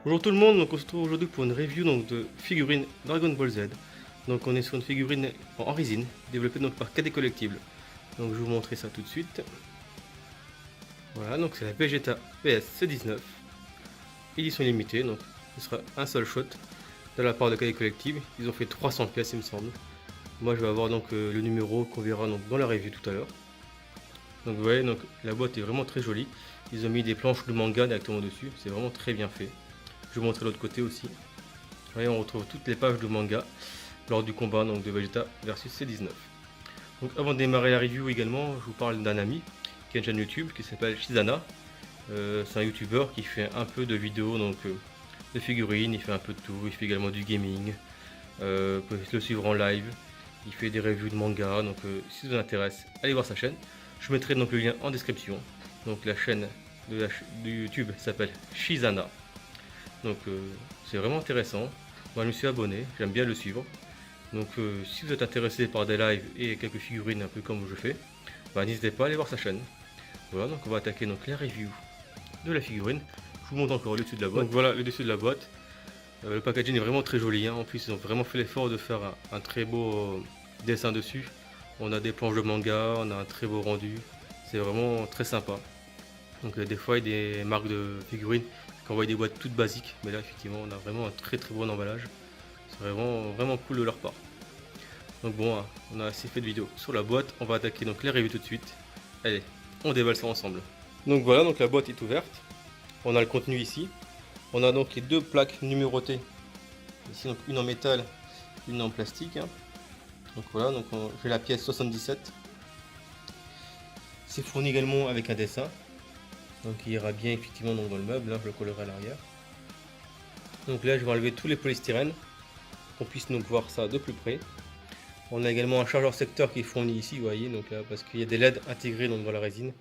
Bonjour tout le monde, donc on se retrouve aujourd'hui pour une review donc, de figurines Dragon Ball Z. Donc on est sur une figurine en résine, développée donc par KD Collectibles. Donc je vais vous montrer ça tout de suite. Voilà, donc c'est la Vegeta PS C19, édition limitée, donc ce sera un seul shot de la part de KD Collectibles. Ils ont fait 300 pièces il me semble. Moi je vais avoir donc le numéro qu'on verra donc, dans la review tout à l'heure. Donc vous voyez, donc, la boîte est vraiment très jolie. Ils ont mis des planches de manga directement dessus, c'est vraiment très bien fait. Je vais vous montrer l'autre côté aussi. Vous voyez, on retrouve toutes les pages de manga lors du combat donc, de Vegeta versus C19. Donc avant de démarrer la review également, je vous parle d'un ami qui a une chaîne YouTube qui s'appelle Shizana. C'est un youtubeur qui fait un peu de vidéos donc, de figurines, il fait un peu de tout, il fait également du gaming. Vous pouvez le suivre en live, il fait des reviews de manga, donc si ça vous intéresse, allez voir sa chaîne. Je mettrai donc le lien en description. Donc la chaîne de YouTube s'appelle Shizana. Donc c'est vraiment intéressant. Moi je me suis abonné, j'aime bien le suivre. Donc si vous êtes intéressé par des lives et quelques figurines un peu comme je fais, bah, n'hésitez pas à aller voir sa chaîne. Voilà, donc on va attaquer donc la review de la figurine. Je vous montre encore le dessus de la boîte. Donc voilà le dessus de la boîte. Le packaging est vraiment très joli, hein. En plus ils ont vraiment fait l'effort de faire un très beau dessin dessus. On a des planches de manga, on a un très beau rendu. C'est vraiment très sympa. Donc des fois il y a des marques de figurines qui envoient des boîtes toutes basiques, mais là effectivement on a vraiment un très bon emballage. C'est vraiment cool de leur part. Donc bon, on a assez fait de vidéos sur la boîte, on va attaquer donc les reviews tout de suite. Allez, on déballe ça ensemble. Donc voilà, donc la boîte est ouverte. On a le contenu ici. On a donc les deux plaques numérotées. Ici donc une en métal, une en plastique, hein. Donc voilà, donc j'ai la pièce 77. C'est fourni également avec un dessin. Donc il ira bien effectivement donc, dans le meuble, hein, je le collerai à l'arrière. Donc là je vais enlever tous les polystyrènes, qu'on puisse donc voir ça de plus près. On a également un chargeur secteur qui est fourni ici, vous voyez, donc là, parce qu'il y a des LED intégrés donc, dans la résine.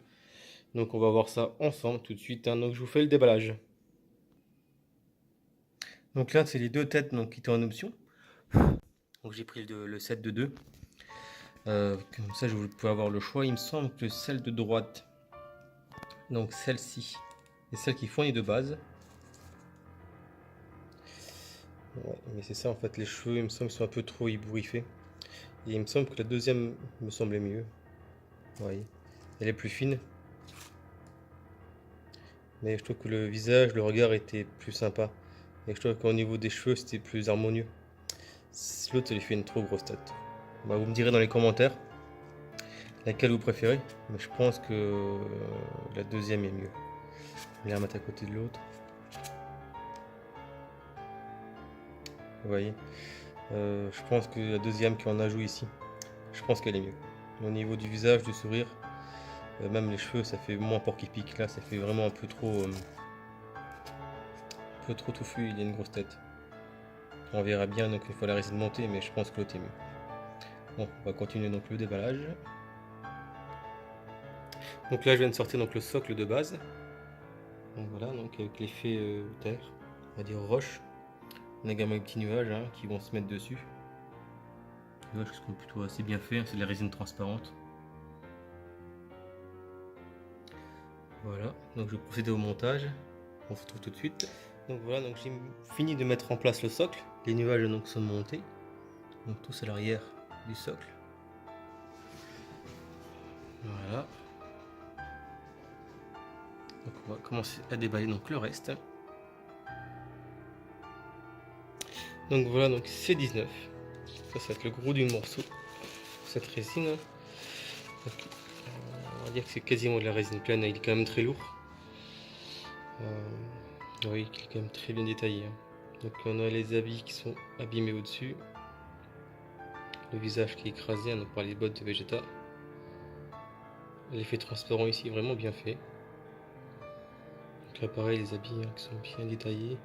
Donc on va voir ça ensemble tout de suite, hein. Donc je vous fais le déballage. Donc là c'est les deux têtes donc, qui étaient en option. Donc j'ai pris le set de deux. Comme ça je pouvais avoir le choix. Il me semble que celle de droite, donc celle-ci, est celle qui fournit de base. Ouais, mais c'est ça en fait, les cheveux il me semble qu'ils sont un peu trop ébouriffés. Et il me semble que la deuxième me semblait mieux. Oui, elle est plus fine. Mais je trouve que le visage, le regard était plus sympa. Et je trouve qu'au niveau des cheveux, c'était plus harmonieux. L'autre, il fait une trop grosse tête. Bah, vous me direz dans les commentaires laquelle vous préférez. Mais je pense que la deuxième est mieux. Je vais la mettre à côté de l'autre. Vous voyez, je pense que la deuxième qui en ajoute ici, je pense qu'elle est mieux. Au niveau du visage, du sourire, même les cheveux, ça fait moins porc-épic. Là, ça fait vraiment un peu trop touffu. Il y a une grosse tête. On verra bien donc une fois la résine montée, mais je pense que l'autre est mieux. Bon, on va continuer donc le déballage. Donc là, je viens de sortir donc le socle de base. Donc voilà, donc avec l'effet terre, on va dire roche. On a également les petits nuages hein, qui vont se mettre dessus. Les nuages qui sont plutôt assez bien faits, hein, c'est de la résine transparente. Voilà, donc je vais procéder au montage. On se retrouve tout de suite. Donc voilà, donc j'ai fini de mettre en place le socle. Les nuages donc sont montés. Donc tous à l'arrière du socle. Voilà. Donc on va commencer à déballer donc le reste. Donc voilà, donc C19. Ça va être le gros du morceau. Cette résine. Donc, on va dire que c'est quasiment de la résine plane. Il est quand même très lourd. Oui, il est quand même très bien détaillé. Donc on a les habits qui sont abîmés au-dessus. Le visage qui est écrasé hein, par les bottes de Vegeta. L'effet transparent ici vraiment bien fait. Donc là pareil les habits hein, qui sont bien détaillés.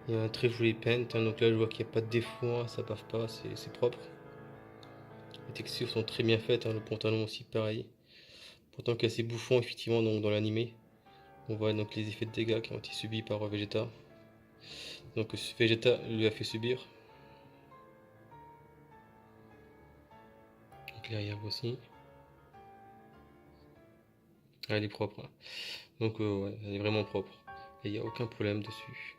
Il y a un très joli paint, hein, donc là je vois qu'il n'y a pas de défaut, hein, ça bave pas, c'est propre. Les textures sont très bien faites, hein, le pantalon aussi pareil. Pourtant qu'il est assez bouffon effectivement donc, dans l'animé. On voit donc les effets de dégâts qui ont été subis par Vegeta. Donc Vegeta lui a fait subir. Donc l'arrière aussi. Elle est propre. Hein. Donc ouais, elle est vraiment propre. Et il n'y a aucun problème dessus.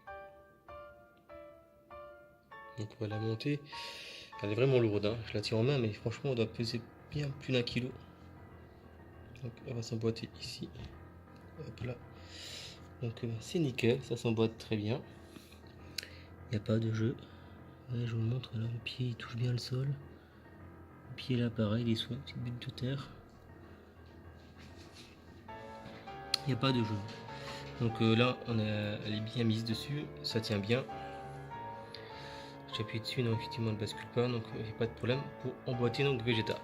Donc on va la monter. Elle est vraiment lourde, hein. Je la tiens en main, mais franchement elle doit peser bien plus d'1 kilo. Donc elle va s'emboîter ici. Hop là. Donc c'est nickel, ça s'emboîte très bien. Il n'y a pas de jeu. Ouais, je vous montre là, le pied il touche bien le sol. Le pied là pareil, il est sous une petite butte de terre. Il n'y a pas de jeu. Donc là elle est bien mise dessus, ça tient bien. J'appuie dessus, non effectivement elle ne bascule pas, donc il n'y a pas de problème pour emboîter donc Vegeta.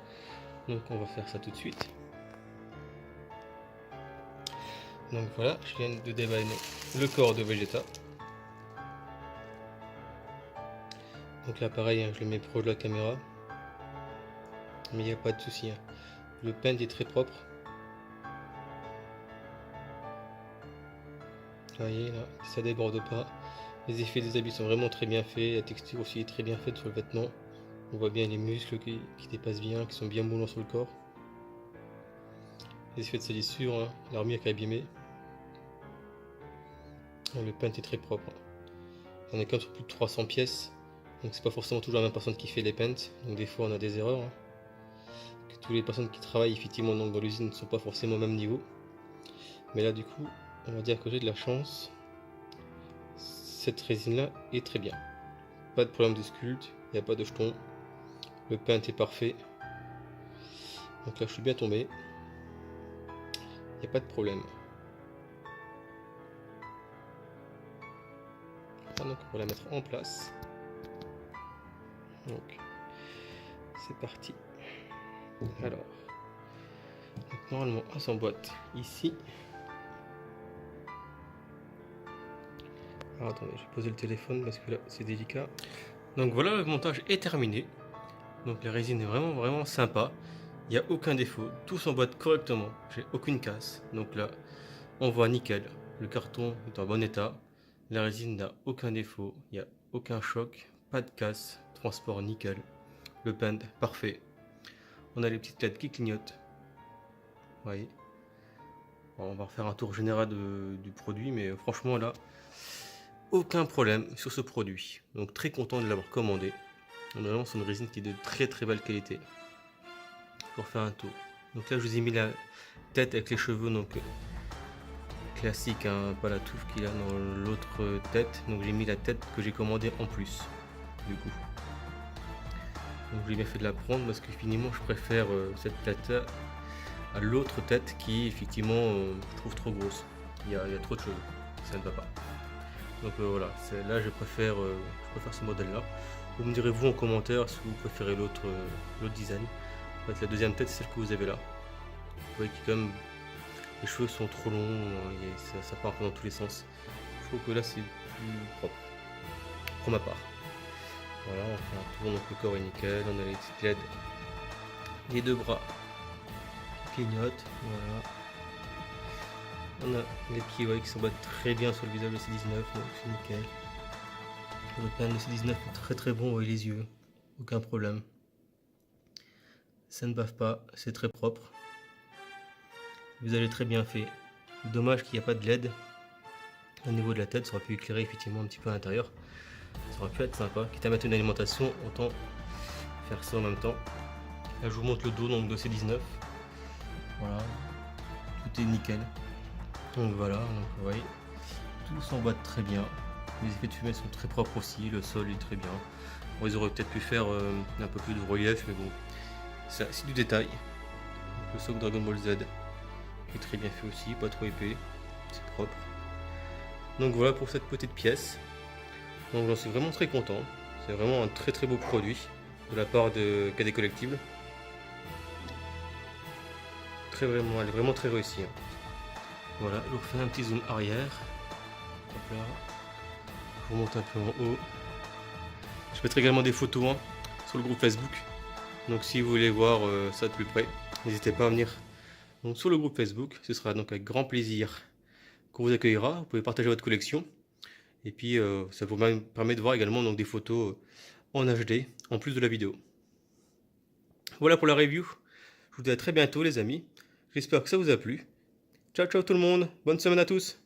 Donc on va faire ça tout de suite. Donc voilà, je viens de déballer le corps de Vegeta. Donc là pareil, hein, je le mets proche de la caméra. Mais il n'y a pas de souci, hein. Le paint est très propre. Vous voyez là, ça déborde pas. Les effets des habits sont vraiment très bien faits. La texture aussi est très bien faite sur le vêtement. On voit bien les muscles qui dépassent bien, qui sont bien moulants sur le corps. Les effets de salissure, hein, l'armure qui est abîmée. Le paint est très propre. On est quand même sur plus de 300 pièces. Donc c'est pas forcément toujours la même personne qui fait les paints. Donc des fois on a des erreurs. Hein. Que toutes les personnes qui travaillent effectivement donc, dans l'usine ne sont pas forcément au même niveau. Mais là du coup, on va dire que j'ai de la chance. Cette résine là est très bien. Pas de problème de sculpte, il n'y a pas de jetons. Le paint est parfait. Donc là je suis bien tombé. Il n'y a pas de problème. Donc on va la mettre en place. Donc c'est parti. Alors, donc, normalement elle s'emboîte ici. Alors, attendez, je vais poser le téléphone parce que là c'est délicat. Donc voilà, le montage est terminé. Donc la résine est vraiment sympa. Il n'y a aucun défaut, tout s'emboîte correctement, j'ai aucune casse. Donc là, on voit nickel, le carton est en bon état. La résine n'a aucun défaut, il n'y a aucun choc, pas de casse, transport nickel. Le paint parfait. On a les petites LED qui clignotent. Vous voyez. Bon, on va refaire un tour général du produit, mais franchement là, aucun problème sur ce produit. Donc très content de l'avoir commandé. On est vraiment sur une résine qui est de très belle qualité. Pour faire un tour. Donc là je vous ai mis la tête avec les cheveux donc classique, hein, pas la touffe qu'il a dans l'autre tête. Donc j'ai mis la tête que j'ai commandée en plus du coup. Donc j'ai bien fait de la prendre parce que finalement je préfère cette tête à l'autre tête qui effectivement je trouve trop grosse. Il y a trop de cheveux, ça ne va pas. Donc voilà, là je préfère ce modèle là. Vous me direz vous en commentaire si vous préférez l'autre design. En fait, la deuxième tête c'est celle que vous avez là. Vous voyez que comme les cheveux sont trop longs et ça part dans tous les sens. Je trouve que là c'est plus propre pour ma part. Voilà, on fait un tour, donc le corps est nickel, on a les petites LED, les deux bras clignotent, voilà. On a les pieds qui s'emboîtent très bien sur le visage de C19, donc c'est nickel. Le pain de C19 est très bon, vous voyez les yeux, aucun problème. Ça ne bave pas, c'est très propre. Le visage est très bien fait. Dommage qu'il n'y a pas de LED au niveau de la tête, ça aurait pu éclairer effectivement un petit peu à l'intérieur. Ça aurait pu être sympa. Quitte à mettre une alimentation, autant faire ça en même temps. Là je vous montre le dos donc de C19. Voilà, tout est nickel. Donc voilà, donc vous voyez, tout s'emboîte très bien. Les effets de fumée sont très propres aussi, le sol est très bien. Bon, ils auraient peut-être pu faire un peu plus de relief, mais bon, c'est du détail. Donc, le socle Dragon Ball Z est très bien fait aussi, pas trop épais, c'est propre. Donc voilà pour cette petite pièce. Donc j'en suis vraiment très content. C'est vraiment un très beau produit de la part de KD Collectibles. Elle est vraiment très réussie. Hein. Voilà, je vous refais un petit zoom arrière. Hop là. Je vous monte un peu en haut. Je mettrai également des photos hein, sur le groupe Facebook. Donc si vous voulez voir ça de plus près, n'hésitez pas à venir donc, sur le groupe Facebook. Ce sera donc avec grand plaisir qu'on vous accueillera. Vous pouvez partager votre collection. Et puis ça vous permet de voir également donc, des photos en HD en plus de la vidéo. Voilà pour la review. Je vous dis à très bientôt les amis. J'espère que ça vous a plu. Ciao ciao tout le monde. Bonne semaine à tous.